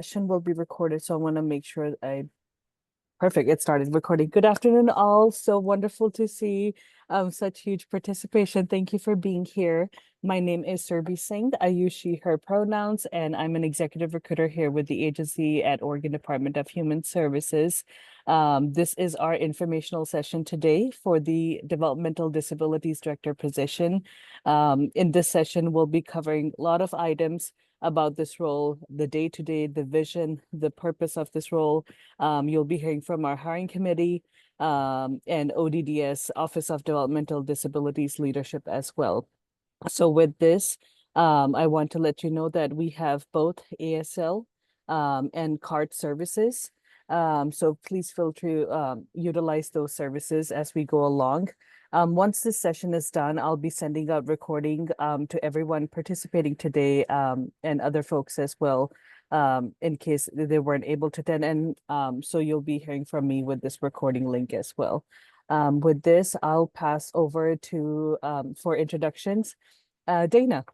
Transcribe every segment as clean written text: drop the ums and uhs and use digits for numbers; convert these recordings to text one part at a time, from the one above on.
Session will be recorded, so I want to make sure Perfect, it started recording. Good afternoon, all. So wonderful to see such huge participation. Thank you for being here. My name is Surbi Singh. I use she, her pronouns, and I'm an executive recruiter here with the agency at Oregon Department of Human Services. This is our informational session today for the Developmental Disabilities Director position. In this session, we'll be covering a lot of items about this role, the day-to-day, the vision, the purpose of this role. You'll be hearing from our hiring committee and ODDS, Office of Developmental Disabilities Leadership as well. So with this, I want to let you know that we have both ASL and CART services. So please feel free to utilize those services as we go along. Once this session is done, I'll be sending out recording to everyone participating today and other folks as well, in case they weren't able to attend. And so you'll be hearing from me with this recording link as well. With this, I'll pass over to for introductions, Dana.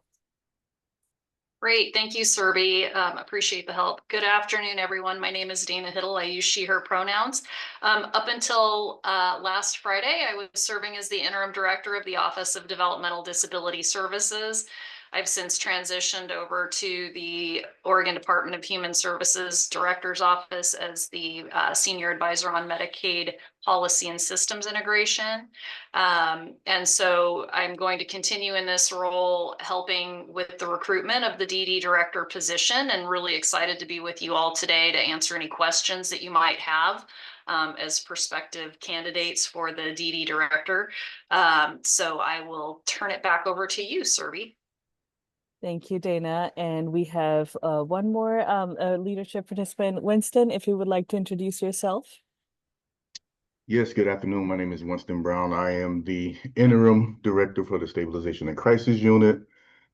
Great. Thank you, Surbi. Appreciate the help. Good afternoon, everyone. My name is Dana Hiddle. I use she, her pronouns. Up until last Friday, I was serving as the interim director of the Office of Developmental Disability Services. I've since transitioned over to the Oregon Department of Human Services Director's Office as the Senior Advisor on Medicaid Policy and Systems Integration. And so I'm going to continue in this role, helping with the recruitment of the DD Director position, and really excited to be with you all today to answer any questions that you might have as prospective candidates for the DD Director. So I will turn it back over to you, Surbi. Thank you, Dana. And we have one more leadership participant. Winston, if you would like to introduce yourself. Yes, good afternoon. My name is Winston Brown. I am the interim director for the Stabilization and Crisis Unit.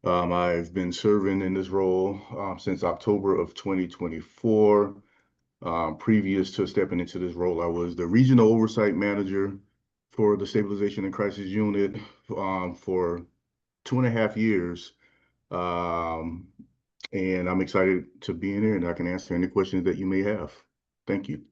I've been serving in this role since October of 2024. Previous to stepping into this role, I was the regional oversight manager for the Stabilization and Crisis Unit for 2.5 years. And I'm excited to be in here, and I can answer any questions that you may have. Thank you.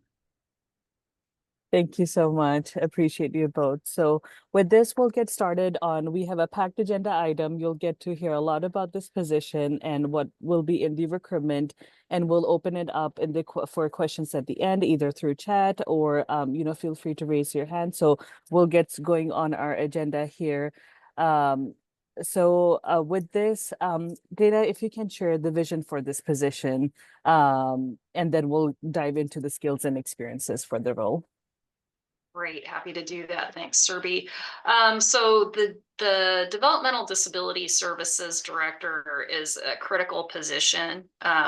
Thank you so much. Appreciate you both. So with this, we'll get started on, we have a packed agenda item. You'll get to hear a lot about this position and what will be in the recruitment, and we'll open it up in the for questions at the end, either through chat or, feel free to raise your hand. So we'll get going on our agenda here. With this, Dana, if you can share the vision for this position, and then we'll dive into the skills and experiences for the role. Great, happy to do that. Thanks, Surbi. So the Developmental Disability Services Director is a critical position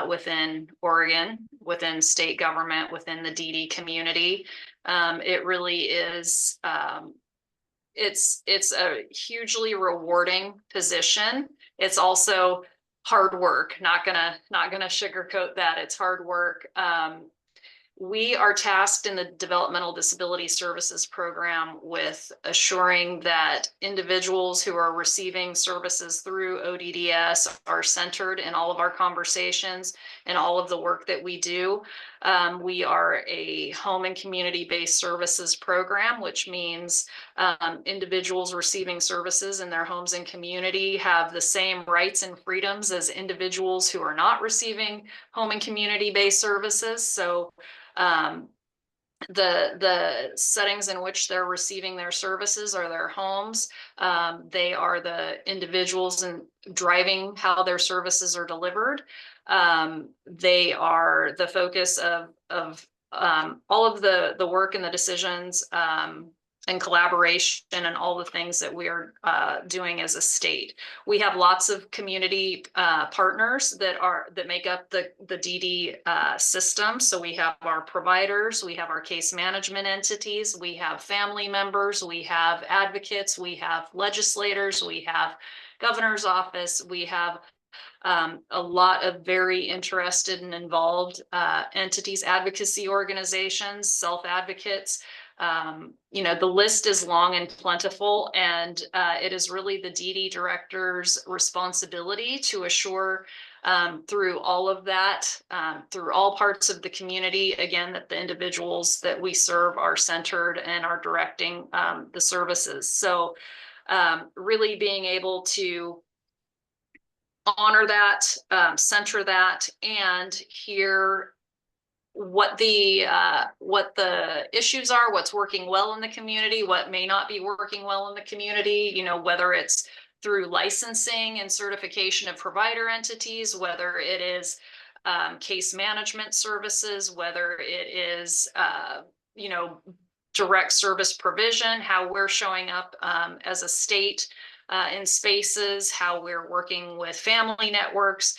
within Oregon, within state government, within the DD community. It really is. It's a hugely rewarding position. It's also hard work. Not gonna sugarcoat that. It's hard work. We are tasked in the Developmental Disability Services Program with assuring that individuals who are receiving services through ODDS are centered in all of our conversations and all of the work that we do. We are a home and community-based services program, which means individuals receiving services in their homes and community have the same rights and freedoms as individuals who are not receiving home and community-based services. So the settings in which they're receiving their services are their homes. They are the individuals and driving how their services are delivered. They are the focus of all of the work and the decisions and collaboration and all the things that we are doing as a state. We have lots of community partners that make up the DD system. So we have our providers, we have our case management entities, we have family members, we have advocates, we have legislators, we have governor's office, we have a lot of very interested and involved entities, advocacy organizations, self-advocates. The list is long and plentiful, and it is really the DD director's responsibility to assure through all of that, through all parts of the community, again, that the individuals that we serve are centered and are directing the services. So really being able to honor that, center that, and hear what the issues are, what's working well in the community, what may not be working well in the community, you know, whether it's through licensing and certification of provider entities, whether it is case management services, whether it is you know, direct service provision, how we're showing up as a state in spaces, how we're working with family networks.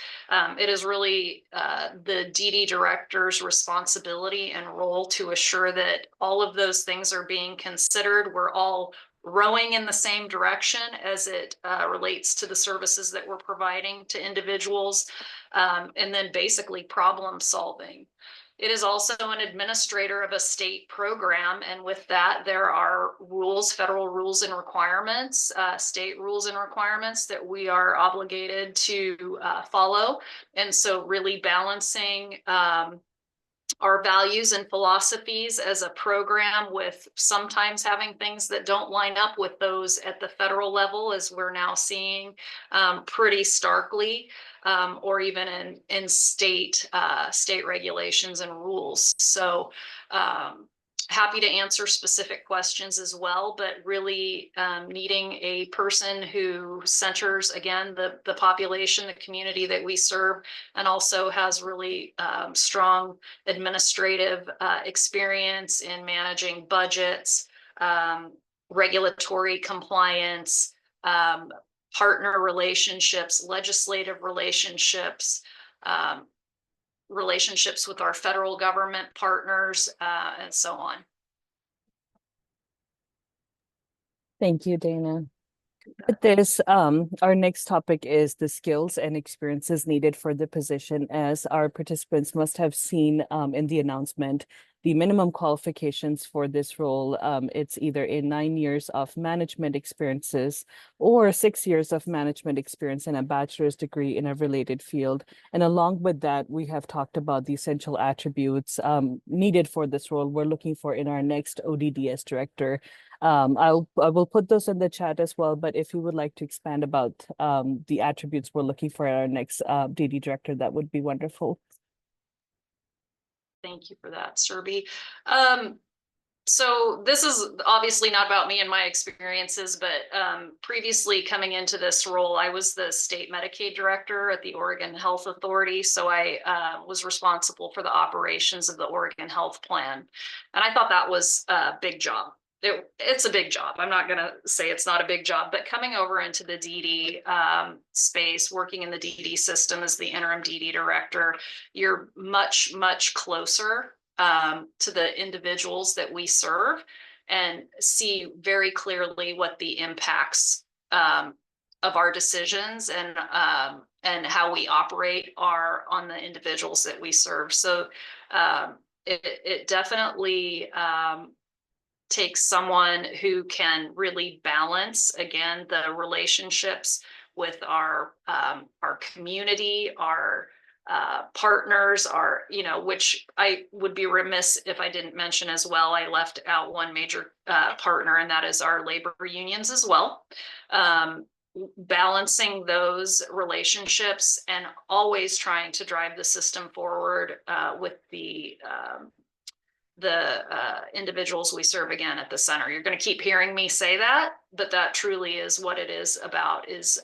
It is really the DD director's responsibility and role to assure that all of those things are being considered. We're all rowing in the same direction as it relates to the services that we're providing to individuals, and then basically problem solving. It is also an administrator of a state program, and with that, there are rules, federal rules and requirements, state rules and requirements that we are obligated to follow. And so really balancing our values and philosophies as a program with sometimes having things that don't line up with those at the federal level, as we're now seeing pretty starkly, or even in state regulations and rules. So happy to answer specific questions as well, but really needing a person who centers, again, the population, the community that we serve, and also has really strong administrative experience in managing budgets, regulatory compliance, partner relationships, legislative relationships, relationships with our federal government partners, and so on. Thank you, Dana. With this, our next topic is the skills and experiences needed for the position. As our participants must have seen in the announcement, the minimum qualifications for this role, it's either in 9 years of management experiences or 6 years of management experience and a bachelor's degree in a related field. And along with that, we have talked about the essential attributes needed for this role we're looking for in our next ODDS director. I will put those in the chat as well, but if you would like to expand about the attributes we're looking for at our next DD director, that would be wonderful. Thank you for that, Serby. So this is obviously not about me and my experiences, but previously coming into this role, I was the state Medicaid director at the Oregon Health Authority. So I was responsible for the operations of the Oregon Health Plan. And I thought that was a big job. It's a big job. I'm not going to say it's not a big job, but coming over into the DD space, working in the DD system as the interim DD director, you're much, much closer to the individuals that we serve and see very clearly what the impacts of our decisions and how we operate are on the individuals that we serve. So it definitely takes someone who can really balance, again, the relationships with our community, our partners, are, you know, which I would be remiss if I didn't mention as well. I left out one major partner, and that is our labor unions as well. Balancing those relationships and always trying to drive the system forward with the individuals we serve, again, at the center. You're going to keep hearing me say that, but that truly is what it is about, is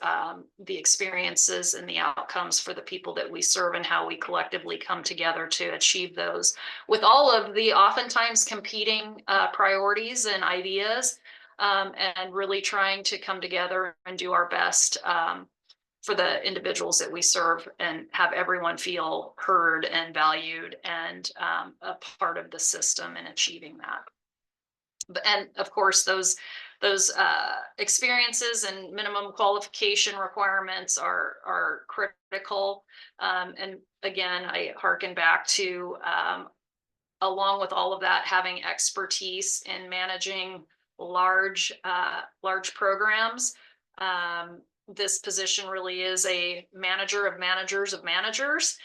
the experiences and the outcomes for the people that we serve and how we collectively come together to achieve those, with all of the oftentimes competing priorities and ideas, and really trying to come together and do our best for the individuals that we serve and have everyone feel heard and valued and a part of the system in achieving that. And of course, those experiences and minimum qualification requirements are critical. And again, I hearken back to, along with all of that, having expertise in managing large programs, this position really is a manager of managers of managers.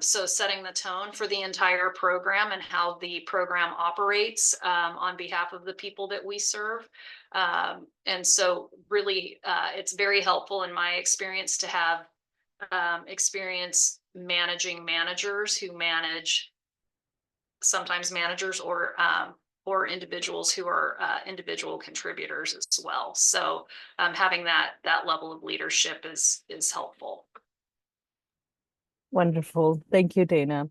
So setting the tone for the entire program and how the program operates on behalf of the people that we serve. And so really, it's very helpful in my experience to have experience managing managers who manage sometimes managers or individuals who are individual contributors as well. So having that level of leadership is helpful. Wonderful. Thank you, Dana.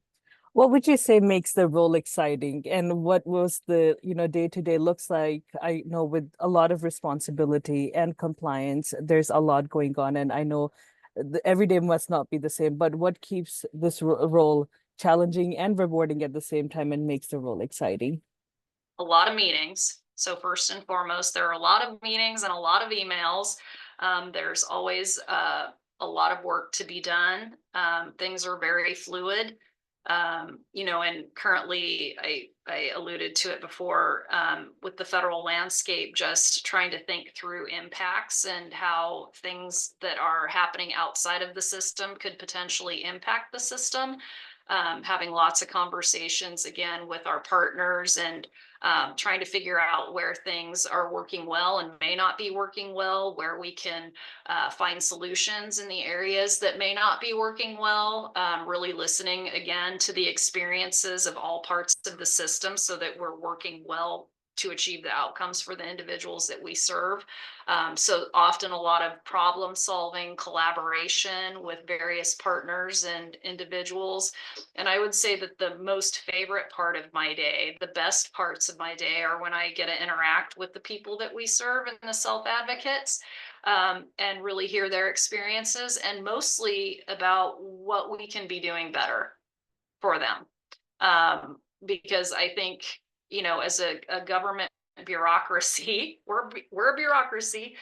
What would you say makes the role exciting, and what was the, day to day looks like? I know with a lot of responsibility and compliance, there's a lot going on, and I know every day must not be the same, but what keeps this role challenging and rewarding at the same time and makes the role exciting? A lot of meetings. So first and foremost, there are a lot of meetings and a lot of emails. There's always a lot of work to be done. Things are very fluid. And currently I alluded to it before with the federal landscape, just trying to think through impacts and how things that are happening outside of the system could potentially impact the system. Having lots of conversations again with our partners and trying to figure out where things are working well and may not be working well, where we can find solutions in the areas that may not be working well, really listening again to the experiences of all parts of the system so that we're working well to achieve the outcomes for the individuals that we serve. So often a lot of problem solving, collaboration with various partners and individuals. And I would say that the most favorite part of my day, the best parts of my day, are when I get to interact with the people that we serve and the self-advocates, and really hear their experiences, and mostly about what we can be doing better for them. Because I think, as a government bureaucracy, we're a bureaucracy,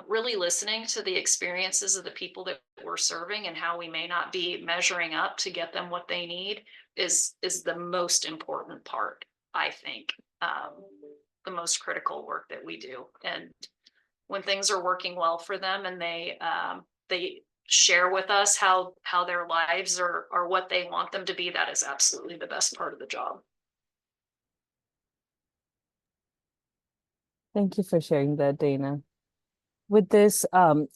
really listening to the experiences of the people that we're serving and how we may not be measuring up to get them what they need is the most important part, I think, the most critical work that we do. And when things are working well for them and they share with us how their lives are what they want them to be, that is absolutely the best part of the job. Thank you for sharing that, Dana. With this,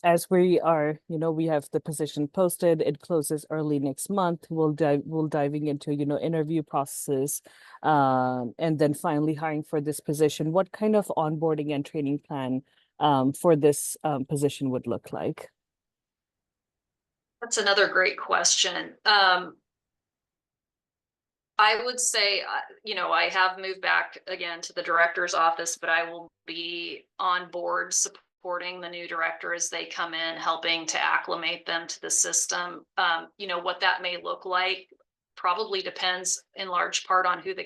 as we are, we have the position posted, it closes early next month. We'll diving into, interview processes, and then finally hiring for this position. What kind of onboarding and training plan for this position would look like? That's another great question. I would say, I have moved back again to the director's office, but I will be on board supporting the new director as they come in, helping to acclimate them to the system. What that may look like probably depends in large part on who the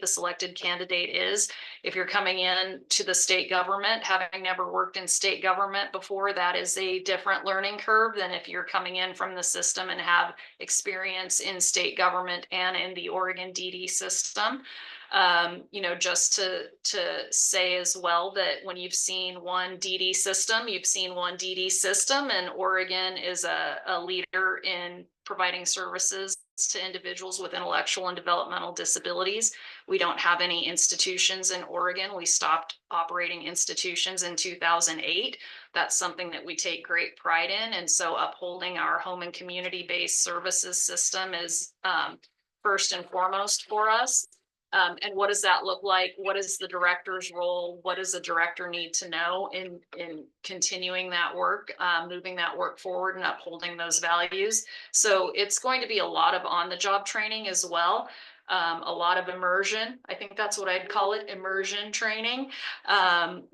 selected candidate is. If you're coming in to the state government, having never worked in state government before, that is a different learning curve than if you're coming in from the system and have experience in state government and in the Oregon DD system. Just to say as well that when you've seen one DD system, you've seen one DD system, and Oregon is a leader in providing services to individuals with intellectual and developmental disabilities. We don't have any institutions in Oregon. We stopped operating institutions in 2008. That's something that we take great pride in. And so upholding our home and community-based services system is first and foremost for us. And what does that look like? What is the director's role? What does the director need to know in continuing that work, moving that work forward and upholding those values? So it's going to be a lot of on-the-job training as well. A lot of immersion. I think that's what I'd call it, immersion training.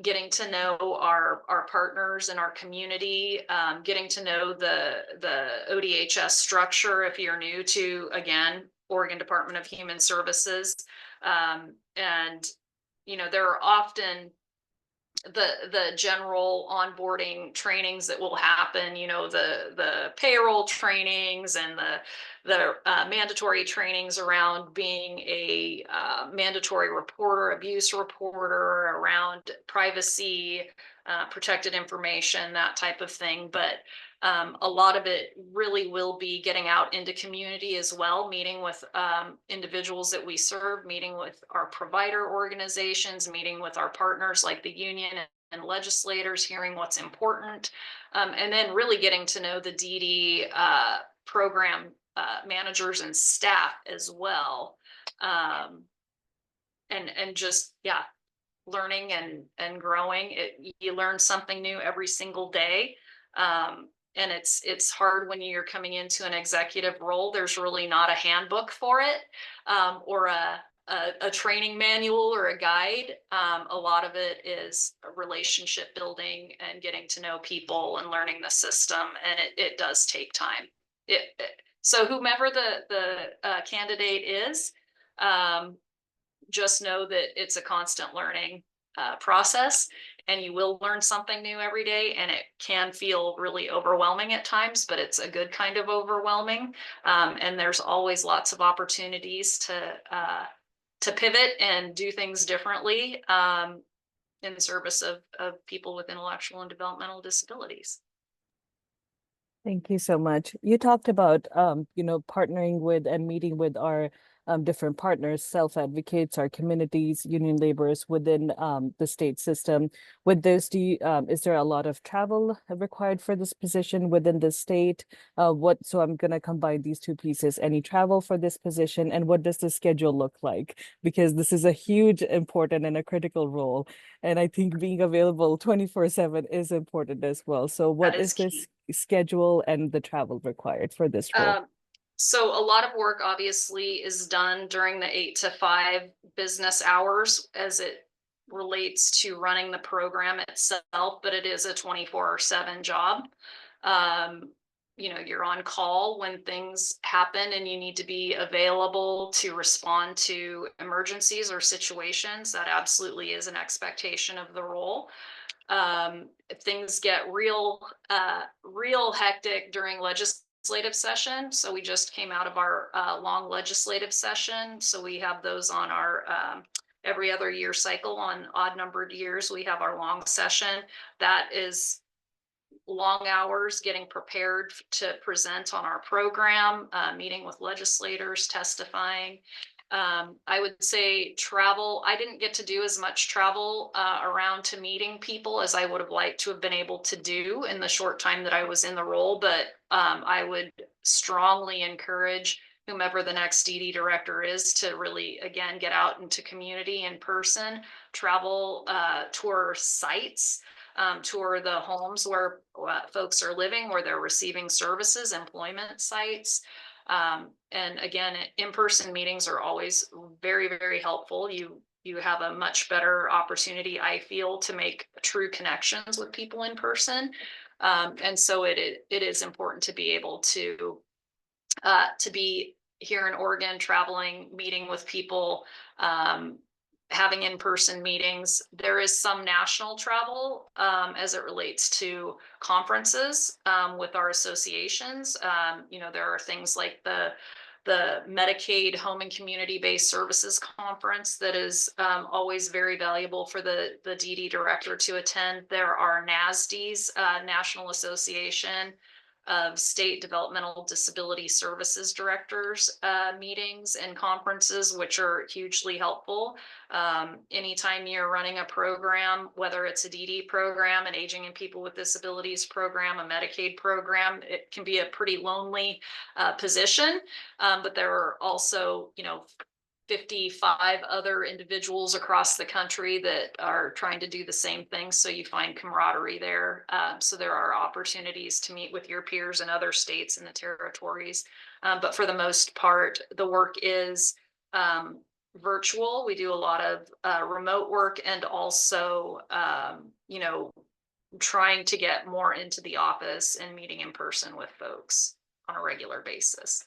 Getting to know our partners and our community, getting to know the ODHS structure if you're new to, again, Oregon Department of Human Services. And there are often the general onboarding trainings that will happen, you know, the payroll trainings and the mandatory trainings around being a mandatory reporter, abuse reporter, around privacy, protected information, that type of thing. But a lot of it really will be getting out into community as well, meeting with individuals that we serve, meeting with our provider organizations, meeting with our partners like the union and legislators, hearing what's important, and then really getting to know the DD program managers and staff as well. And just, yeah, learning and growing. You learn something new every single day. And it's hard when you're coming into an executive role. There's really not a handbook for it, or a training manual or a guide. A lot of it is relationship building and getting to know people and learning the system, and it does take time. So whomever the candidate is, just know that it's a constant learning process, and you will learn something new every day, and it can feel really overwhelming at times, but it's a good kind of overwhelming. And there's always lots of opportunities to pivot and do things differently in service of people with intellectual and developmental disabilities. Thank you so much. You talked about, partnering with and meeting with our different partners, self-advocates, our communities, union laborers within the state system. With this, is there a lot of travel required for this position within the state? So I'm going to combine these two pieces. Any travel for this position, and what does the schedule look like? Because this is a huge, important, and a critical role. And I think being available 24/7 is important as well. So what That is is this key. schedule and the travel required for this role? So a lot of work obviously is done during the 8 to 5 business hours as it relates to running the program itself, but it is a 24/7 job. You're on call when things happen and you need to be available to respond to emergencies or situations. That absolutely is an expectation of the role. Things get real hectic during legislative session. So we just came out of our long legislative session. So we have those on our every other year cycle. On odd numbered years, we have our long session. That is long hours getting prepared to present on our program, meeting with legislators, testifying. I would say travel. I didn't get to do as much travel around to meeting people as I would have liked to have been able to do in the short time that I was in the role. But I would strongly encourage whomever the next DD director is to really, again, get out into community in person, travel, tour sites, tour the homes where folks are living, where they're receiving services, employment sites. And again, in-person meetings are always very, very helpful. You have a much better opportunity, I feel, to make true connections with people in person. And so it is important to be able to be here in Oregon, traveling, meeting with people, having in-person meetings. There is some national travel as it relates to conferences with our associations. There are things like the Medicaid Home and Community-Based Services Conference that is always very valuable for the DD director to attend. There are NASDs, National Association of State Developmental Disability Services Directors meetings and conferences, which are hugely helpful. Anytime you're running a program, whether it's a DD program, an Aging and People with Disabilities program, a Medicaid program, it can be a pretty lonely position. But there are also, 55 other individuals across the country that are trying to do the same thing. So you find camaraderie there. So there are opportunities to meet with your peers in other states and the territories. But for the most part, the work is virtual. We do a lot of remote work, and also, trying to get more into the office and meeting in person with folks on a regular basis.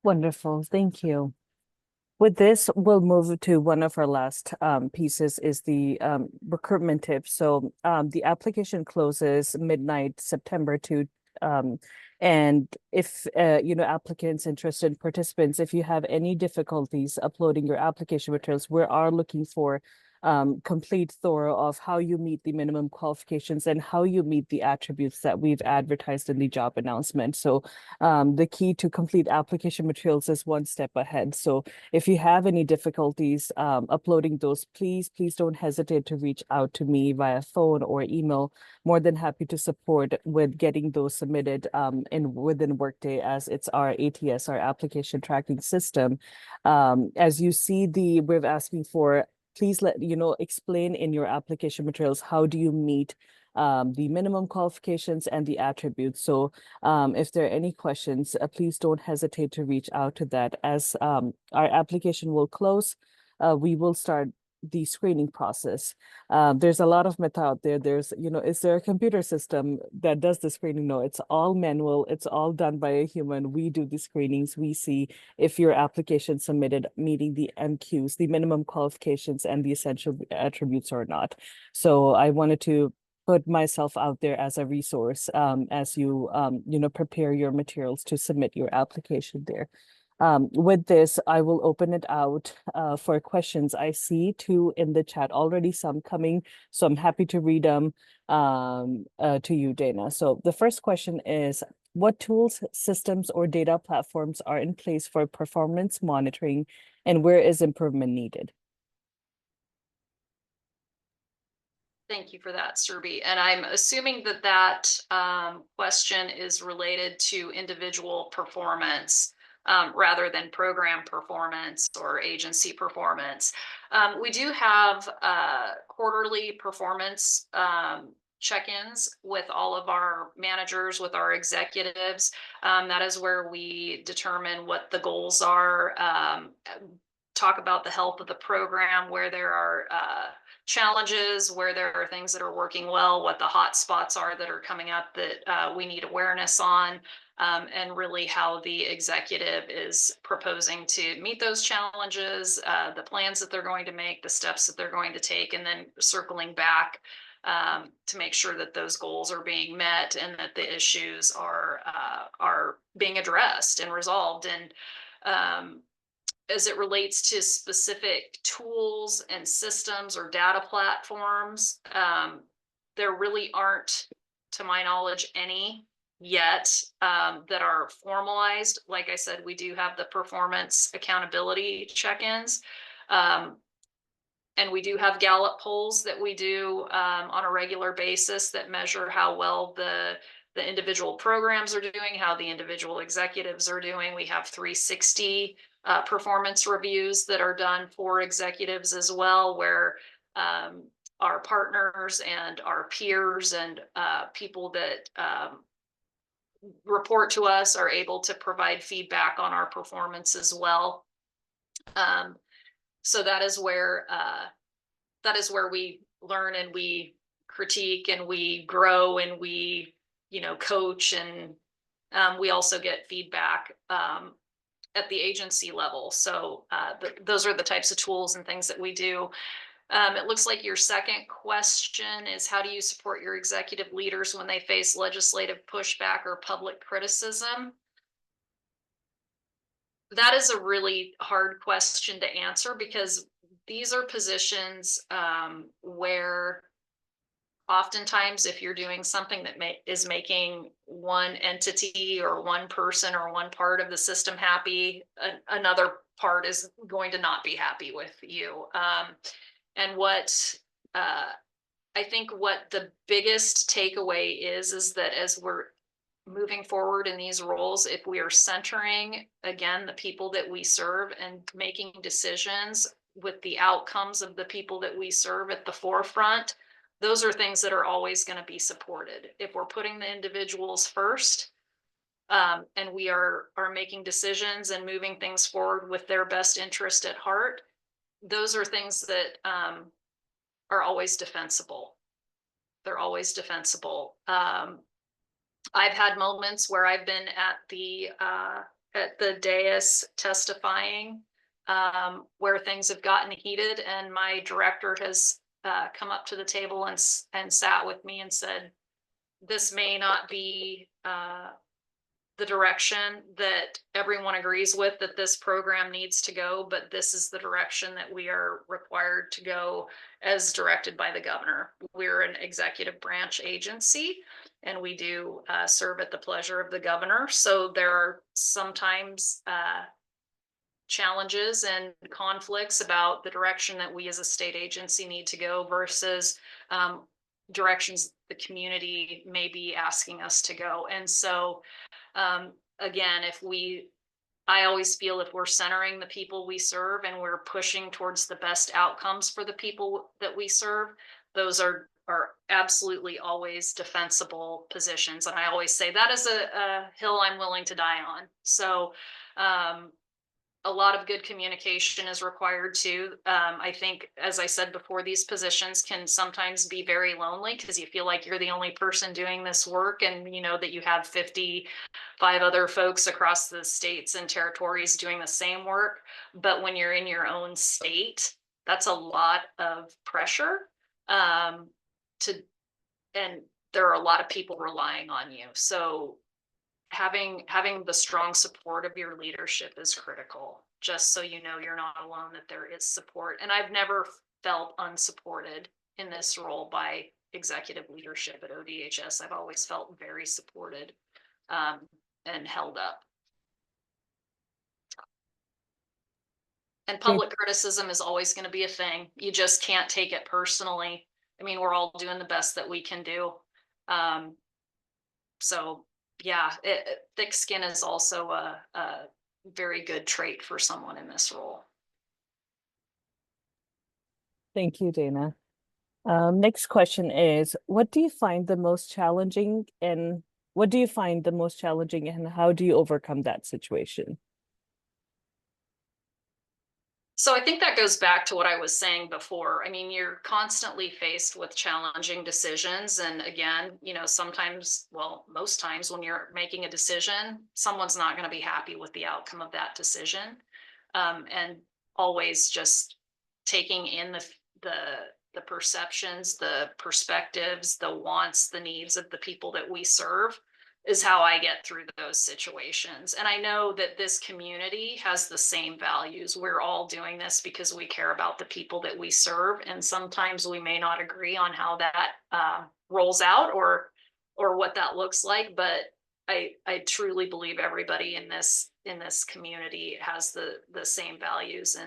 Wonderful. Thank you. With this, we'll move to one of our last pieces is the recruitment tips. So the application closes midnight September and if applicants, interested participants, if you have any difficulties uploading your application materials, we are looking for complete thorough of how you meet the minimum qualifications and how you meet the attributes that we've advertised in the job announcement. So the key to complete application materials is one step ahead. So if you have any difficulties uploading those, please don't hesitate to reach out to me via phone or email. More than happy to support with getting those submitted within Workday, as it's our ATS, our application tracking system. As you see, we're asking for, please explain in your application materials, how do you meet the minimum qualifications and the attributes. So if there are any questions, please don't hesitate to reach out to that. As our application will close, we will start the screening process. There's a lot of myth out there. Is there a computer system that does the screening? No, it's all manual. It's all done by a human. We do the screenings. We see if your application submitted meeting the MQs, the minimum qualifications and the essential attributes or not. So I wanted to put myself out there as a resource as you prepare your materials to submit your application there. With this, I will open it out for questions. I see two in the chat already, some coming, so I'm happy to read them to you, Dana. So the first question is, what tools, systems, or data platforms are in place for performance monitoring, and where is improvement needed? Thank you for that, Surbi. And I'm assuming that question is related to individual performance rather than program performance or agency performance. We do have quarterly performance check-ins with all of our managers, with our executives. That is where we determine what the goals are, talk about the health of the program, where there are challenges, where there are things that are working well, what the hot spots are that are coming up that we need awareness on, and really how the executive is proposing to meet those challenges, the plans that they're going to make, the steps that they're going to take, and then circling back to make sure that those goals are being met and that the issues are being addressed and resolved. And as it relates to specific tools and systems or data platforms, there really aren't, to my knowledge, any yet that are formalized. Like I said, we do have the performance accountability check-ins. And we do have Gallup polls that we do on a regular basis that measure how well the individual programs are doing, how the individual executives are doing. We have 360 performance reviews that are done for executives as well, where our partners and our peers and people that report to us are able to provide feedback on our performance as well. So that is where we learn and we critique and we grow and we coach, and we also get feedback at the agency level. So those are the types of tools and things that we do. It looks like your second question is, how do you support your executive leaders when they face legislative pushback or public criticism? That is a really hard question to answer, because these are positions where oftentimes, if you're doing something that is making one entity or one person or one part of the system happy, another part is going to not be happy with you. And what I think what the biggest takeaway is that as we're moving forward in these roles, if we are centering, again, the people that we serve and making decisions with the outcomes of the people that we serve at the forefront, those are things that are always going to be supported. If we're putting the individuals first, and we are making decisions and moving things forward with their best interest at heart, those are things that are always defensible. They're always defensible. I've had moments where I've been at the dais testifying where things have gotten heated, and my director has come up to the table and sat with me and said, this may not be the direction that everyone agrees with that this program needs to go, but this is the direction that we are required to go as directed by the governor. We're an executive branch agency, and we do serve at the pleasure of the governor. So there are sometimes challenges and conflicts about the direction that we as a state agency need to go versus directions the community may be asking us to go. And so again, I always feel if we're centering the people we serve and we're pushing towards the best outcomes for the people that we serve, those are absolutely always defensible positions. And I always say that is a hill I'm willing to die on. So a lot of good communication is required too. I think, as I said before, these positions can sometimes be very lonely because you feel like you're the only person doing this work, and you know that you have 55 other folks across the states and territories doing the same work. But when you're in your own state, that's a lot of pressure and there are a lot of people relying on you. So having the strong support of your leadership is critical, just so you know you're not alone, that there is support. And I've never felt unsupported in this role by executive leadership at ODHS. I've always felt very supported and held up. And public criticism is always going to be a thing. You just can't take it personally. I mean, we're all doing the best that we can do. So yeah, thick skin is also a very good trait for someone in this role. Thank you, Dana. Next question is, what do you find the most challenging and how do you overcome that situation? So I think that goes back to what I was saying before. I mean, you're constantly faced with challenging decisions. And again, you know, sometimes, well, most times when you're making a decision, someone's not going to be happy with the outcome of that decision. And always just taking in the perceptions, the perspectives, the wants, the needs of the people that we serve is how I get through those situations. And I know that this community has the same values. We're all doing this because we care about the people that we serve. And sometimes we may not agree on how that rolls out or what that looks like. But I truly believe everybody in this community has the same values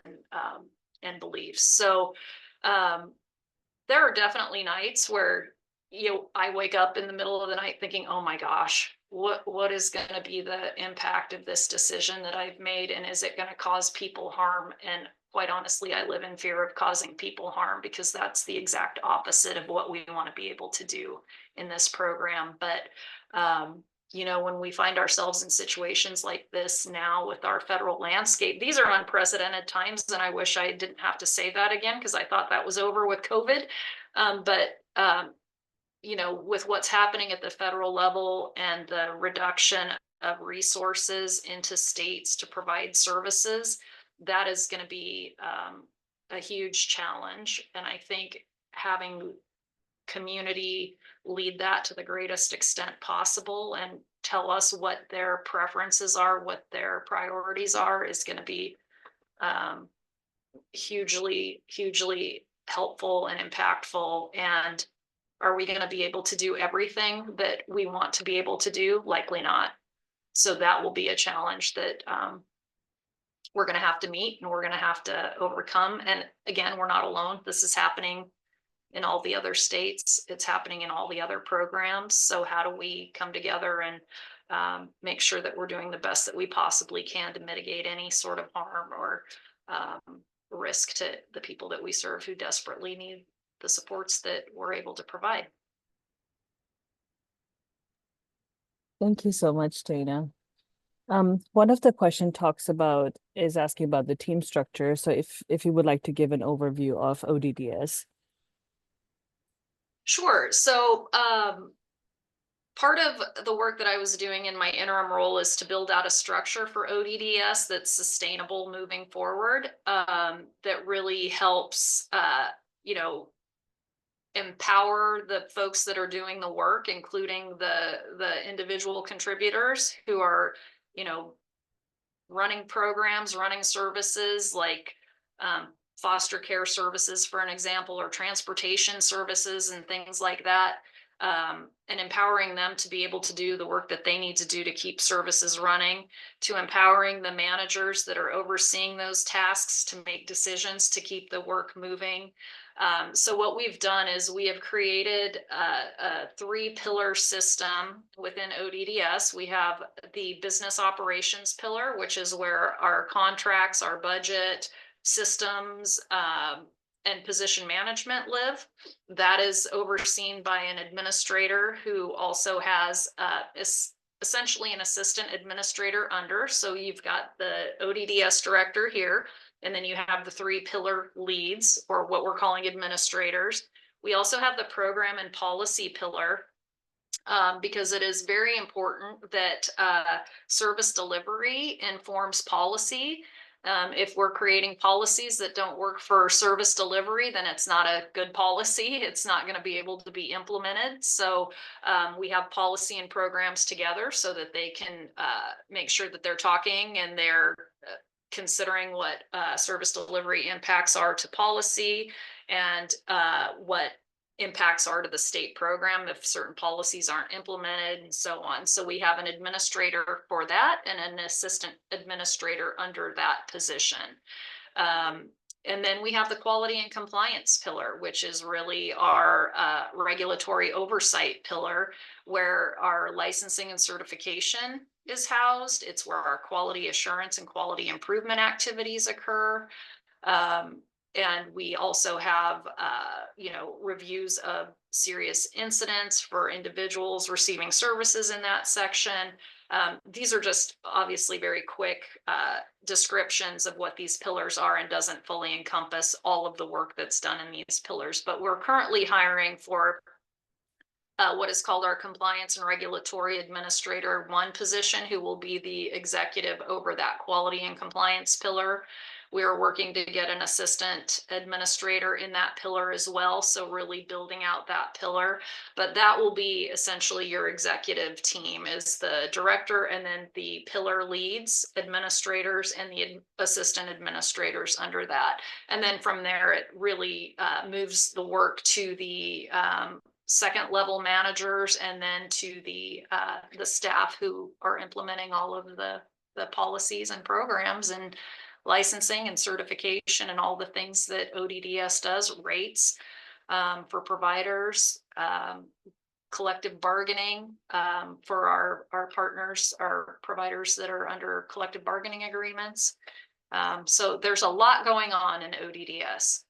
and beliefs. So there are definitely nights where I wake up in the middle of the night thinking, oh my gosh, what is going to be the impact of this decision that I've made? And is it going to cause people harm? And quite honestly, I live in fear of causing people harm because that's the exact opposite of what we want to be able to do in this program. But, you know, when we find ourselves in situations like this now with our federal landscape, these are unprecedented times. And I wish I didn't have to say that again because I thought that was over with COVID. You know, with what's happening at the federal level and the reduction of resources into states to provide services, that is going to be a huge challenge. And I think having community lead that to the greatest extent possible and tell us what their preferences are, what their priorities are, is going to be hugely helpful and impactful. And are we going to be able to do everything that we want to be able to do? Likely not. So that will be a challenge that we're going to have to meet and we're going to have to overcome. And again, we're not alone. This is happening in all the other states. It's happening in all the other programs. So how do we come together and make sure that we're doing the best that we possibly can to mitigate any sort of harm or risk to the people that we serve who desperately need the supports that we're able to provide. Thank you so much, Dana. One of the question is asking about the team structure. So if you would like to give an overview of ODDS. Sure. So part of the work that I was doing in my interim role is to build out a structure for ODDS that's sustainable moving forward, that really helps, you know, empower the folks that are doing the work, including the individual contributors who are, you know, running programs, running services like foster care services, for an example, or transportation services and things like that, and empowering them to be able to do the work that they need to do to keep services running, to empowering the managers that are overseeing those tasks to make decisions to keep the work moving. So what we've done is we have created a three-pillar system within ODDS. We have the business operations pillar, which is where our contracts, our budget, systems, and position management live. That is overseen by an administrator who also has essentially an assistant administrator under. So you've got the ODDS director here, and then you have the three pillar leads, or what we're calling administrators. We also have the program and policy pillar, because it is very important that service delivery informs policy. If we're creating policies that don't work for service delivery, then it's not a good policy. It's not going to be able to be implemented. So we have policy and programs together so that they can make sure that they're talking and they're considering what service delivery impacts are to policy, and what impacts are to the state program if certain policies aren't implemented, and so on. So we have an administrator for that and an assistant administrator under that position. And then we have the quality and compliance pillar, which is really our regulatory oversight pillar, where our licensing and certification is housed. It's where our quality assurance and quality improvement activities occur. And we also have, you know, reviews of serious incidents for individuals receiving services in that section. These are just obviously very quick descriptions of what these pillars are, and doesn't fully encompass all of the work that's done in these pillars. But we're currently hiring for what is called our compliance and regulatory administrator 1 position, who will be the executive over that quality and compliance pillar. We are working to get an assistant administrator in that pillar as well. So really building out that pillar, but that will be essentially your executive team, is the director and then the pillar leads, administrators, and the assistant administrators under that. And then from there, it really moves the work to the second level managers, and then to the staff who are implementing all of the policies and programs and licensing and certification and all the things that ODDS does, rates for providers, collective bargaining for our partners, our providers that are under collective bargaining agreements. So there's a lot going on in ODDS.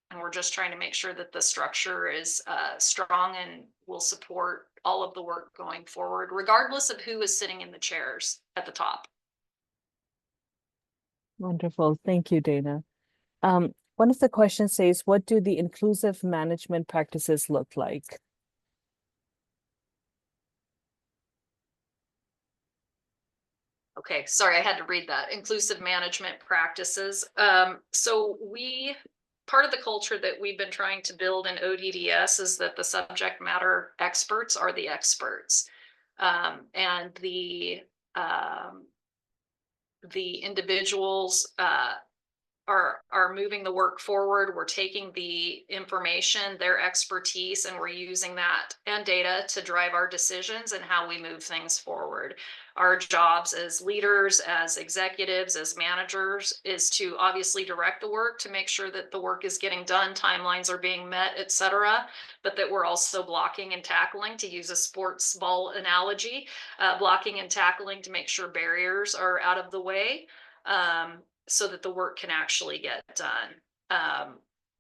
And we're just trying to make sure that the structure is strong and will support all of the work going forward, regardless of who is sitting in the chairs at the top. Wonderful. Thank you, Dana. One of the questions says, what do the inclusive management practices look like? Okay, sorry, I had to read that. Inclusive management practices. So part of the culture that we've been trying to build in ODDS is that the subject matter experts are the experts. And the individuals are moving the work forward. We're taking the information, their expertise, and we're using that and data to drive our decisions and how we move things forward. Our jobs as leaders, as executives, as managers, is to obviously direct the work to make sure that the work is getting done, timelines are being met, etc. But that we're also blocking and tackling, to use a sports ball analogy, blocking and tackling to make sure barriers are out of the way, so that the work can actually get done.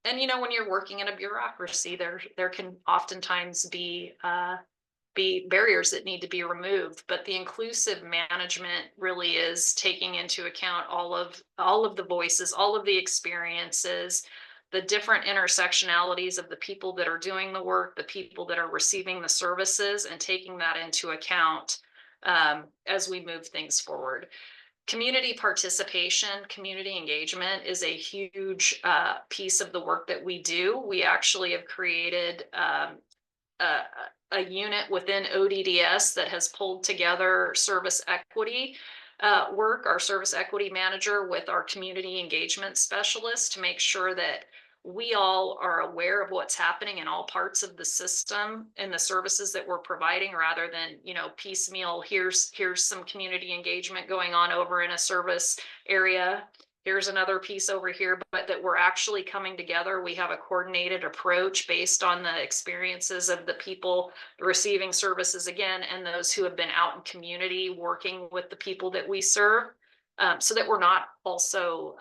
And you know, when you're working in a bureaucracy, there can oftentimes be barriers that need to be removed, but the inclusive management really is taking into account all of the voices, all of the experiences, the different intersectionalities of the people that are doing the work, the people that are receiving the services, and taking that into account as we move things forward. Community participation, community engagement is a huge piece of the work that we do. We actually have created a unit within ODDS that has pulled together service equity work, our service equity manager with our community engagement specialist, to make sure that we all are aware of what's happening in all parts of the system and the services that we're providing, rather than, you know, piecemeal, here's some community engagement going on over in a service area, here's another piece over here, but that we're actually coming together. We have a coordinated approach based on the experiences of the people receiving services, again, and those who have been out in community working with the people that we serve, so that we're not also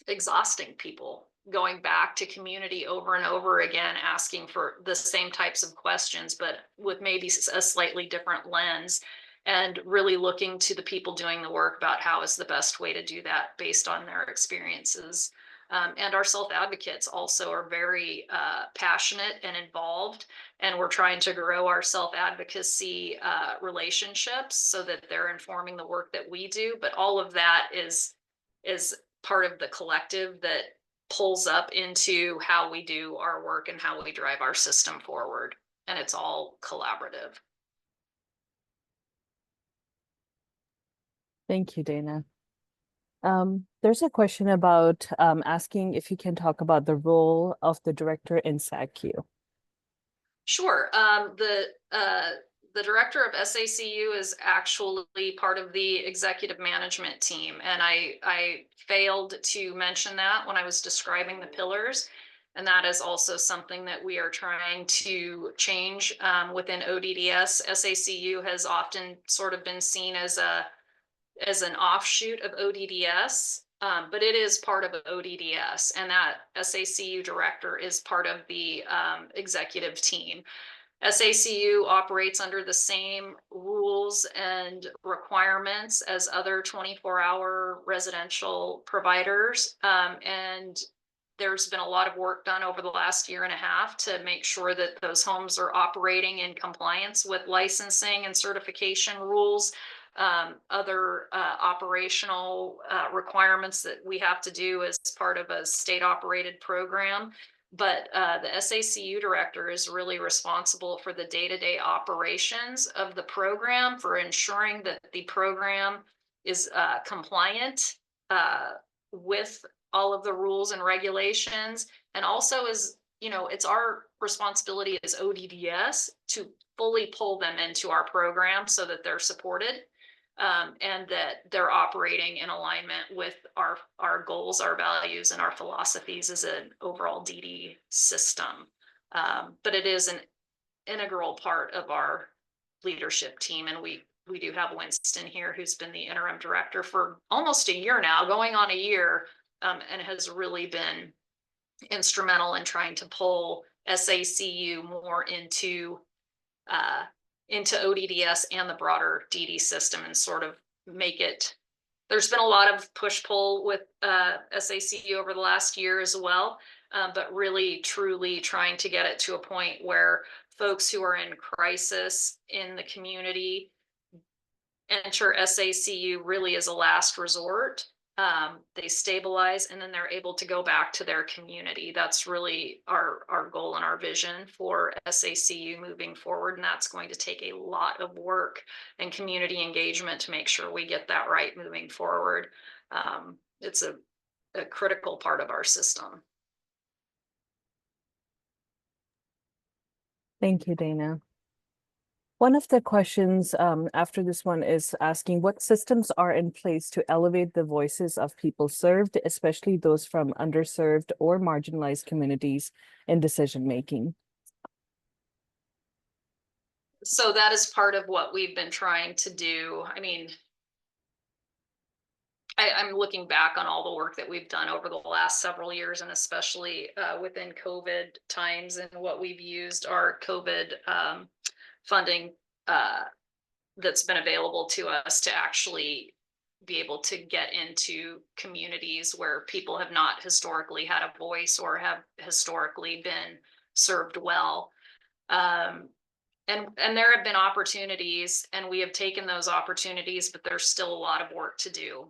exhausting people, going back to community over and over again, asking for the same types of questions, but with maybe a slightly different lens, and really looking to the people doing the work about how is the best way to do that based on their experiences. And our self-advocates also are very passionate and involved, and we're trying to grow our self-advocacy relationships so that they're informing the work that we do. But all of that is part of the collective that pulls up into how we do our work and how we drive our system forward. And it's all collaborative. Thank you, Dana. There's a question about asking if you can talk about the role of the director in SACU. Sure. The director of SACU is actually part of the executive management team. And I failed to mention that when I was describing the pillars. And that is also something that we are trying to change within ODDS. SACU has often sort of been seen as an offshoot of ODDS, but it is part of ODDS, and that SACU director is part of the executive team. SACU operates under the same rules and requirements as other 24-hour residential providers, and there's been a lot of work done over the last year and a half to make sure that those homes are operating in compliance with licensing and certification rules, other operational requirements that we have to do as part of a state-operated program. But the SACU director is really responsible for the day-to-day operations of the program, for ensuring that the program is compliant with all of the rules and regulations, and also is, you know, it's our responsibility as ODDS to fully pull them into our program so that they're supported. And that they're operating in alignment with our goals, our values, and our philosophies as an overall DD system. But it is an integral part of our leadership team. And we do have Winston here, who's been the interim director for almost a year now, going on a year, and has really been instrumental in trying to pull SACU more into ODDS and the broader DD system, and sort of make it, there's been a lot of push-pull with SACU over the last year as well, but really truly trying to get it to a point where folks who are in crisis in the community enter SACU really as a last resort. They stabilize, and then they're able to go back to their community. That's really our goal and our vision for SACU moving forward. And that's going to take a lot of work and community engagement to make sure we get that right moving forward. It's a critical part of our system. Thank you, Dana. One of the questions after this one is asking what systems are in place to elevate the voices of people served, especially those from underserved or marginalized communities in decision-making. So that is part of what we've been trying to do. I mean, I'm looking back on all the work that we've done over the last several years, and especially within COVID times, and what we've used our COVID funding that's been available to us to actually be able to get into communities where people have not historically had a voice or have historically been served well. And there have been opportunities, and we have taken those opportunities, but there's still a lot of work to do.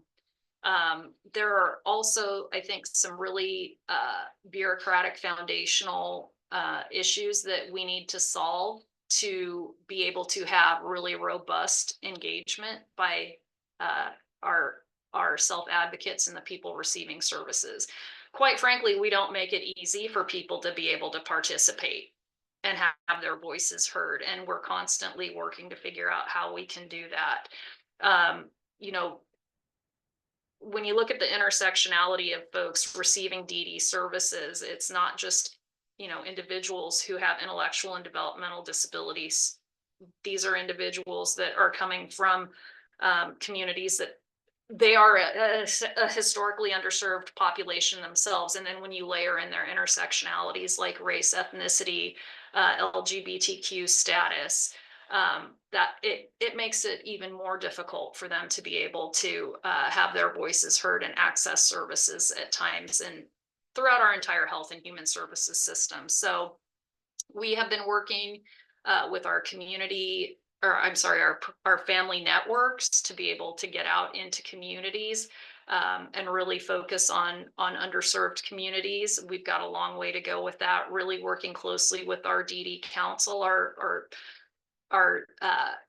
There are also, I think, some really bureaucratic foundational issues that we need to solve to be able to have really robust engagement by our self-advocates and the people receiving services. Quite frankly, we don't make it easy for people to be able to participate and have their voices heard. And we're constantly working to figure out how we can do that. You know, when you look at the intersectionality of folks receiving DD services, it's not just, you know, individuals who have intellectual and developmental disabilities. These are individuals that are coming from communities that they are a historically underserved population themselves. And then when you layer in their intersectionalities like race, ethnicity, LGBTQ status, that it makes it even more difficult for them to be able to have their voices heard and access services at times and throughout our entire health and human services system. So we have been working with our community, or I'm sorry, our family networks to be able to get out into communities and really focus on underserved communities. We've got a long way to go with that, really working closely with our DD Council, our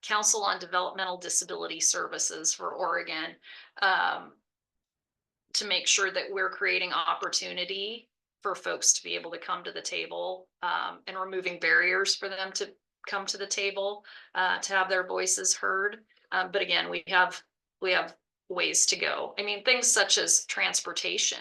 Council on Developmental Disability Services for Oregon, to make sure that we're creating opportunity for folks to be able to come to the table and removing barriers for them to come to the table to have their voices heard. But again, we have ways to go. I mean, things such as transportation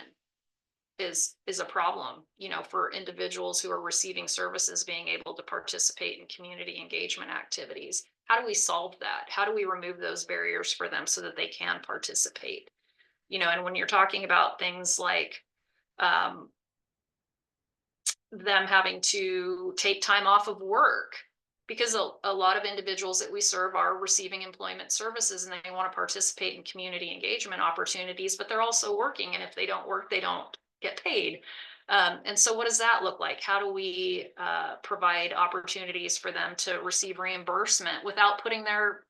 is a problem, you know, for individuals who are receiving services being able to participate in community engagement activities. How do we solve that? How do we remove those barriers for them so that they can participate? You know, and when you're talking about things like them having to take time off of work, because a lot of individuals that we serve are receiving employment services and they want to participate in community engagement opportunities, but they're also working. And if they don't work, they don't get paid. And so what does that look like? How do we provide opportunities for them to receive reimbursement without putting their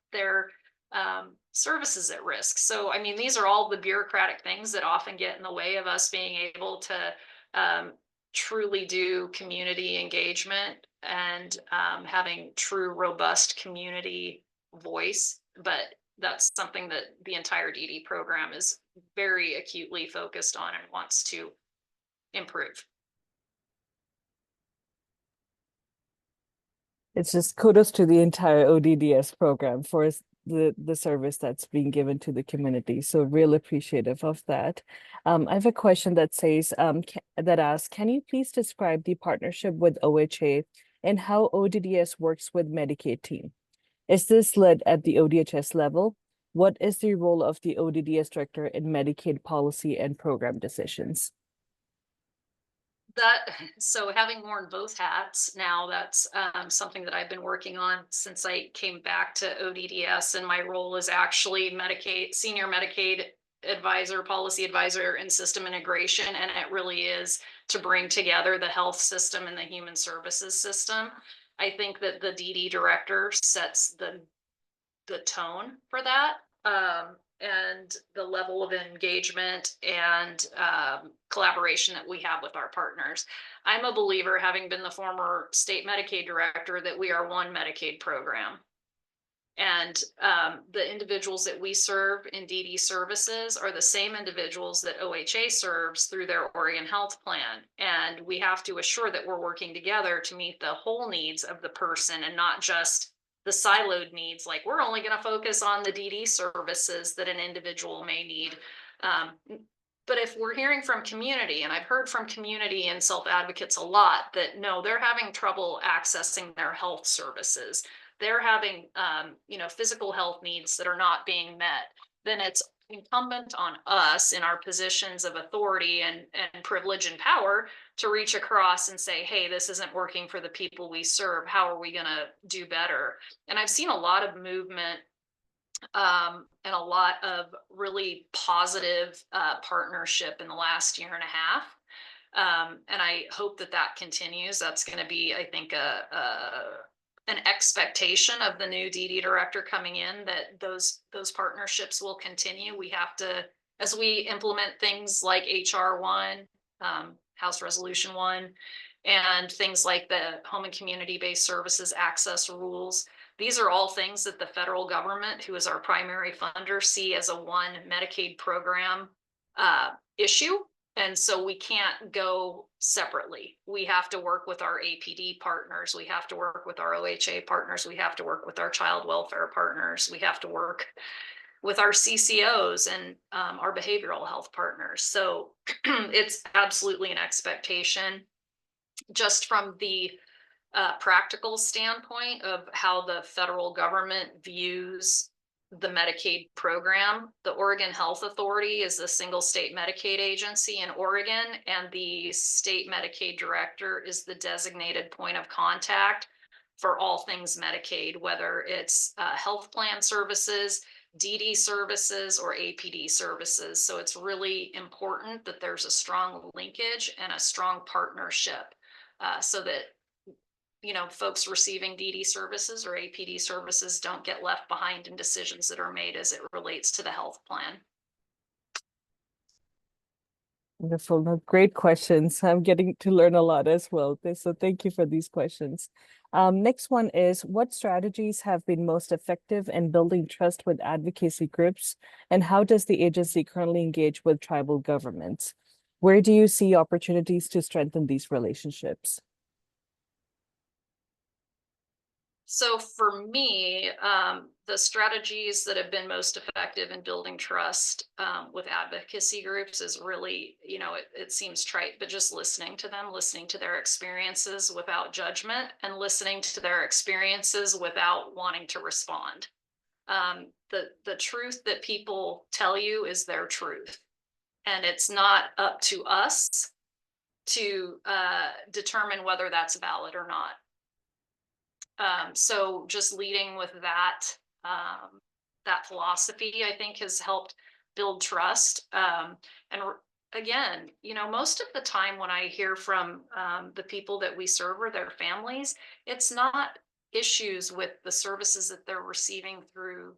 services at risk? So, I mean, these are all the bureaucratic things that often get in the way of us being able to truly do community engagement and having true, robust community voice. But that's something that the entire DD program is very acutely focused on and wants to improve. It's just kudos to the entire ODDS program for the service that's being given to the community. So real appreciative of that. I have a question that says, that asks, can you please describe the partnership with OHA and how ODDS works with Medicaid team? Is this led at the ODHS level? What is the role of the ODDS director in Medicaid policy and program decisions? So having worn both hats now, that's something that I've been working on since I came back to ODDS, and my role is actually senior Medicaid advisor, policy advisor, and system integration. And it really is to bring together the health system and the human services system. I think that the DD director sets the tone for that. And the level of engagement and collaboration that we have with our partners. I'm a believer, having been the former state Medicaid director, that we are one Medicaid program. And the individuals that we serve in DD services are the same individuals that OHA serves through their Oregon Health Plan. And we have to assure that we're working together to meet the whole needs of the person and not just the siloed needs, like we're only going to focus on the DD services that an individual may need. But if we're hearing from community, and I've heard from community and self-advocates a lot, that no, they're having trouble accessing their health services. They're having, physical health needs that are not being met, then it's incumbent on us in our positions of authority and privilege and power to reach across and say, hey, this isn't working for the people we serve. How are we going to do better? And I've seen a lot of movement and a lot of really positive partnership in the last year and a half. And I hope that that continues. That's going to be, I think, an expectation of the new DD director coming in, that those partnerships will continue. We have to, as we implement things like HR 1, House Resolution 1, and things like the Home and Community-Based Services Access Rules. These are all things that the federal government, who is our primary funder, see as a one Medicaid program issue. And so we can't go separately. We have to work with our APD partners. We have to work with our OHA partners. We have to work with our child welfare partners. We have to work with our CCOs and our behavioral health partners. So it's absolutely an expectation, just from the practical standpoint of how the federal government views the Medicaid program. The Oregon Health Authority is the single state Medicaid agency in Oregon, and the state Medicaid director is the designated point of contact for all things Medicaid, whether it's health plan services, DD services, or APD services. So it's really important that there's a strong linkage and a strong partnership, so that folks receiving DD services or APD services don't get left behind in decisions that are made as it relates to the health plan. Wonderful. No, great questions. I'm getting to learn a lot as well. So thank you for these questions. Next one is, what strategies have been most effective in building trust with advocacy groups, and how does the agency currently engage with tribal governments? Where do you see opportunities to strengthen these relationships? So for me, the strategies that have been most effective in building trust with advocacy groups is really, it seems trite, but just listening to them, listening to their experiences without judgment, and listening to their experiences without wanting to respond. The truth that people tell you is their truth, and it's not up to us to determine whether that's valid or not. So just leading with that philosophy, I think, has helped build trust. And again, most of the time when I hear from the people that we serve or their families, it's not issues with the services that they're receiving through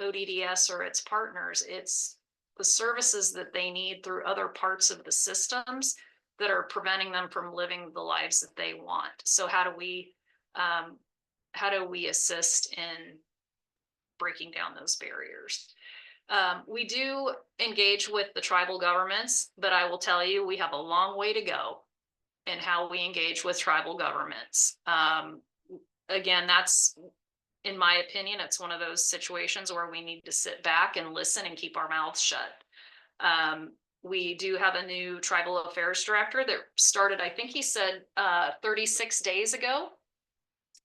ODDS or its partners. It's the services that they need through other parts of the systems that are preventing them from living the lives that they want. So how do we assist in breaking down those barriers? We do engage with the tribal governments, but I will tell you, we have a long way to go in how we engage with tribal governments. Again, that's, in my opinion, it's one of those situations where we need to sit back and listen and keep our mouths shut. We do have a new tribal affairs director that started, I think he said 36 days ago.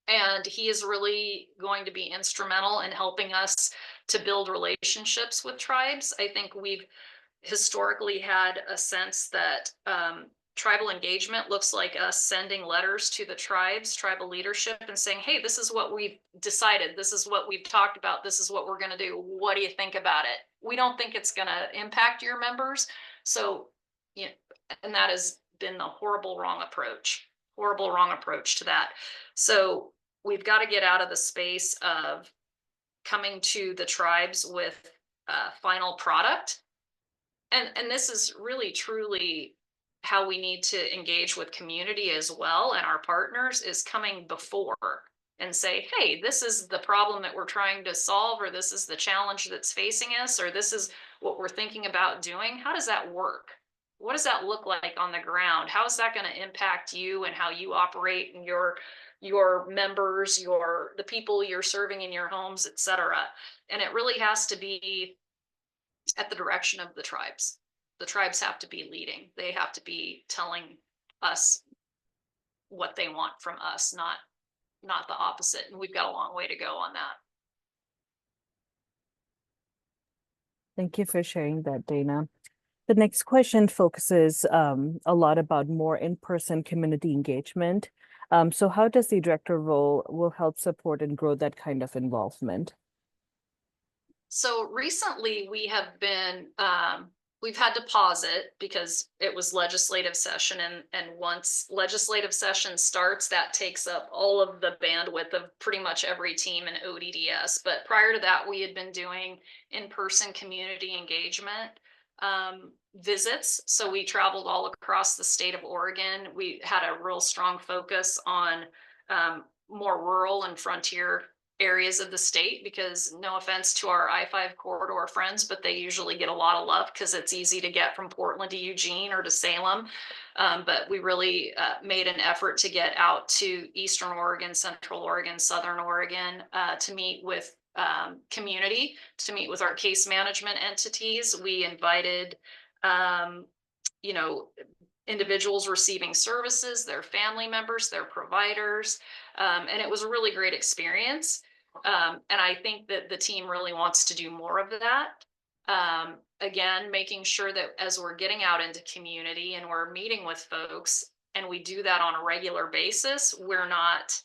And he is really going to be instrumental in helping us to build relationships with tribes. I think we've historically had a sense that tribal engagement looks like us sending letters to the tribal leadership and saying, hey, this is what we've decided. This is what we've talked about. This is what we're going to do. What do you think about it? We don't think it's going to impact your members. So, and that has been the horrible, wrong approach to that. So we've got to get out of the space of coming to the tribes with a final product. And this is really, truly how we need to engage with community as well, and our partners, is coming before and say, hey, this is the problem that we're trying to solve, or this is the challenge that's facing us, or this is what we're thinking about doing. How does that work? What does that look like on the ground? How is that going to impact you and how you operate and your members, the people you're serving in your homes, et cetera? And it really has to be at the direction of the tribes. The tribes have to be leading. They have to be telling us what they want from us, not the opposite. And we've got a long way to go on that. Thank you for sharing that, Dana. The next question focuses a lot about more in-person community engagement. So how does the director role will help support and grow that kind of involvement? So recently we have been, we've had to pause it because it was legislative session, and once legislative session starts, that takes up all of the bandwidth of pretty much every team in ODDS. But prior to that, we had been doing in-person community engagement visits. So we traveled all across the state of Oregon. We had a real strong focus on more rural and frontier areas of the state, because no offense to our I-5 corridor friends, but they usually get a lot of love because it's easy to get from Portland to Eugene or to Salem. But we really made an effort to get out to Eastern Oregon, Central Oregon, Southern Oregon, to meet with community, to meet with our case management entities. We invited, you know, individuals receiving services, their family members, their providers, and it was a really great experience. And I think that the team really wants to do more of that. Again, making sure that as we're getting out into community and we're meeting with folks, and we do that on a regular basis, we're not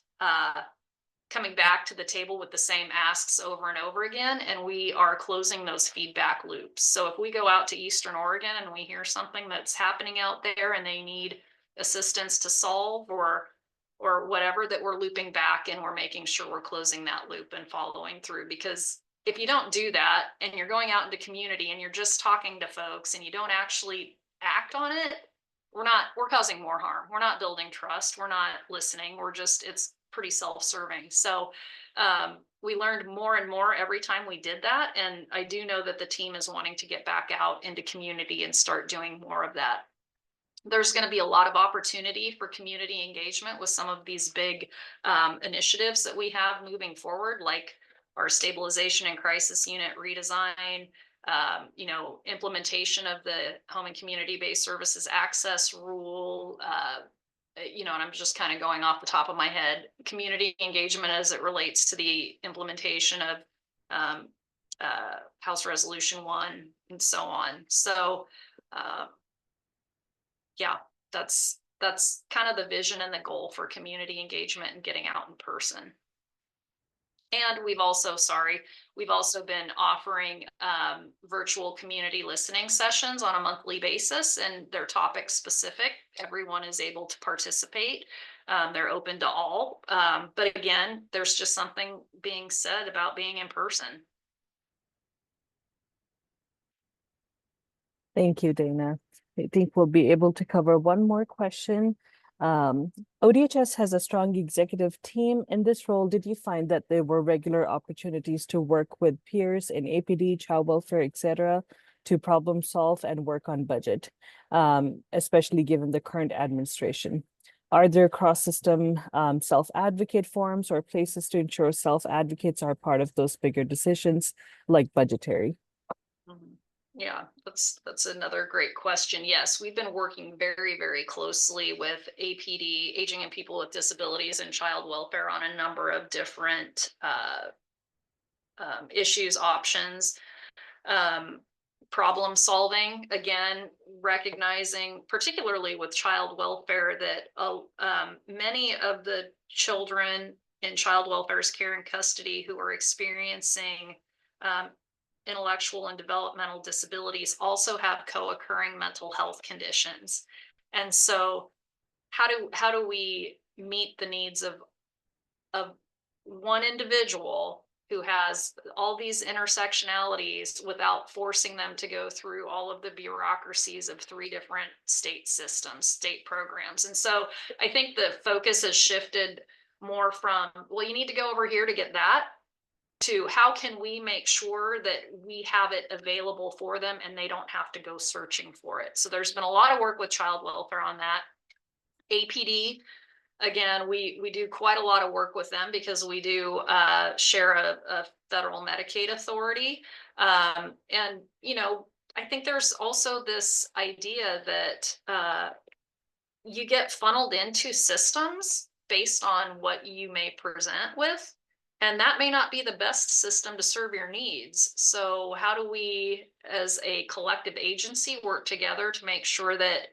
coming back to the table with the same asks over and over again, and we are closing those feedback loops. So if we go out to Eastern Oregon and we hear something that's happening out there and they need assistance to solve or whatever, that we're looping back and we're making sure we're closing that loop and following through. Because if you don't do that and you're going out into community and you're just talking to folks and you don't actually act on it, we're causing more harm. We're not building trust. We're not listening. It's pretty self-serving. So we learned more and more every time we did that. And I do know that the team is wanting to get back out into community and start doing more of that. There's going to be a lot of opportunity for community engagement with some of these big initiatives that we have moving forward, like our stabilization and crisis unit redesign, implementation of the home and community-based services access rule, and I'm just kind of going off the top of my head, community engagement as it relates to the implementation of House Resolution 1 and so on. So yeah, that's kind of the vision and the goal for community engagement and getting out in person. And we've also been offering virtual community listening sessions on a monthly basis, and they're topic specific. Everyone is able to participate. They're open to all. But again, there's just something being said about being in person. Thank you, Dana. I think we'll be able to cover one more question. ODHS has a strong executive team. In this role, did you find that there were regular opportunities to work with peers in APD, child welfare, etc., to problem solve and work on budget, especially given the current administration? Are there cross-system self-advocate forums or places to ensure self-advocates are part of those bigger decisions, like budgetary? Mm-hmm. Yeah, that's another great question. Yes, we've been working very, very closely with APD, Aging and People with Disabilities, and Child Welfare on a number of different issues, options, problem solving. Again, recognizing, particularly with child welfare, that many of the children in child welfare's care and custody who are experiencing intellectual and developmental disabilities also have co-occurring mental health conditions. And so how do we meet the needs of one individual who has all these intersectionalities without forcing them to go through all of the bureaucracies of 3 different state systems, state programs? And so I think the focus has shifted more from, well, you need to go over here to get that, to how can we make sure that we have it available for them and they don't have to go searching for it. So there's been a lot of work with child welfare on that. APD, again, we do quite a lot of work with them because we do share a federal Medicaid authority. And, I think there's also this idea that you get funneled into systems based on what you may present with. And that may not be the best system to serve your needs. So how do we, as a collective agency, work together to make sure that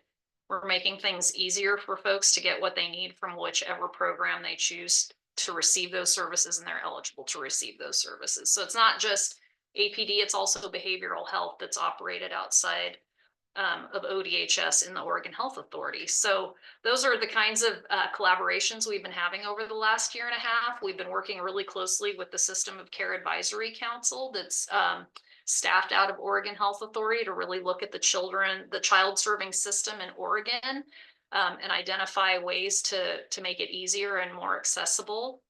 we're making things easier for folks to get what they need from whichever program they choose to receive those services, and they're eligible to receive those services? So it's not just APD, it's also behavioral health that's operated outside of ODHS in the Oregon Health Authority. So those are the kinds of collaborations we've been having over the last year and a half. We've been working really closely with the System of Care Advisory Council that's staffed out of Oregon Health Authority to really look at the child serving system in Oregon and identify ways to make it easier and more accessible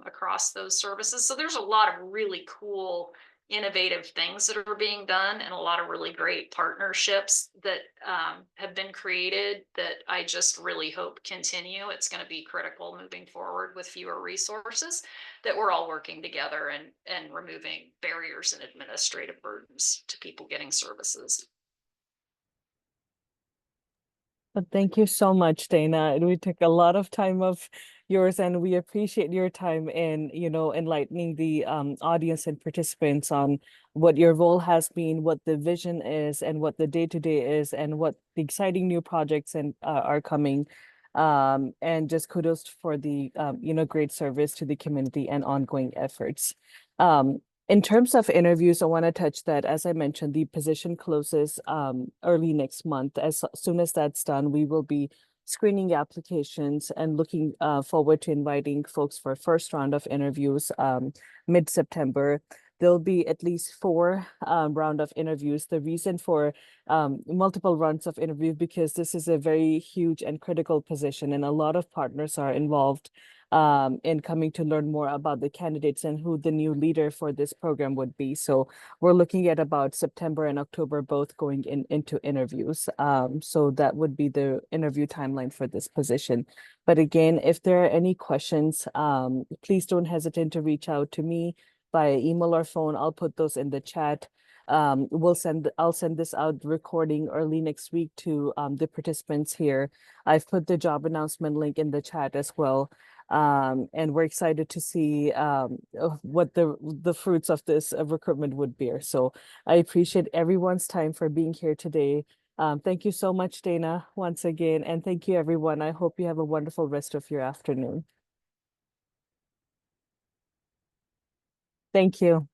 across those services. So there's a lot of really cool innovative things that are being done and a lot of really great partnerships that have been created that I just really hope continue. It's going to be critical moving forward with fewer resources, that we're all working together and removing barriers and administrative burdens to people getting services. But thank you so much, Dana. We took a lot of time of yours, and we appreciate your time in, enlightening the audience and participants on what your role has been, what the vision is, and what the day-to-day is, and what the exciting new projects and are coming. And just kudos for the great service to the community and ongoing efforts. In terms of interviews, I want to touch that, as I mentioned, the position closes early next month. As soon as that's done, we will be screening applications and looking forward to inviting folks for first round of interviews mid-September. There'll be at least 4 round of interviews. The reason for multiple rounds of interview, because this is a very huge and critical position, and a lot of partners are involved in coming to learn more about the candidates and who the new leader for this program would be. So we're looking at about September and October both going into interviews. So that would be the interview timeline for this position. But again, if there are any questions, please don't hesitate to reach out to me via email or phone. I'll put those in the chat. I'll send this out recording early next week to the participants here. I've put the job announcement link in the chat as well. And we're excited to see what the fruits of this recruitment would bear. So I appreciate everyone's time for being here today. Thank you so much, Dana, once again, and thank you, everyone. I hope you have a wonderful rest of your afternoon. Thank you.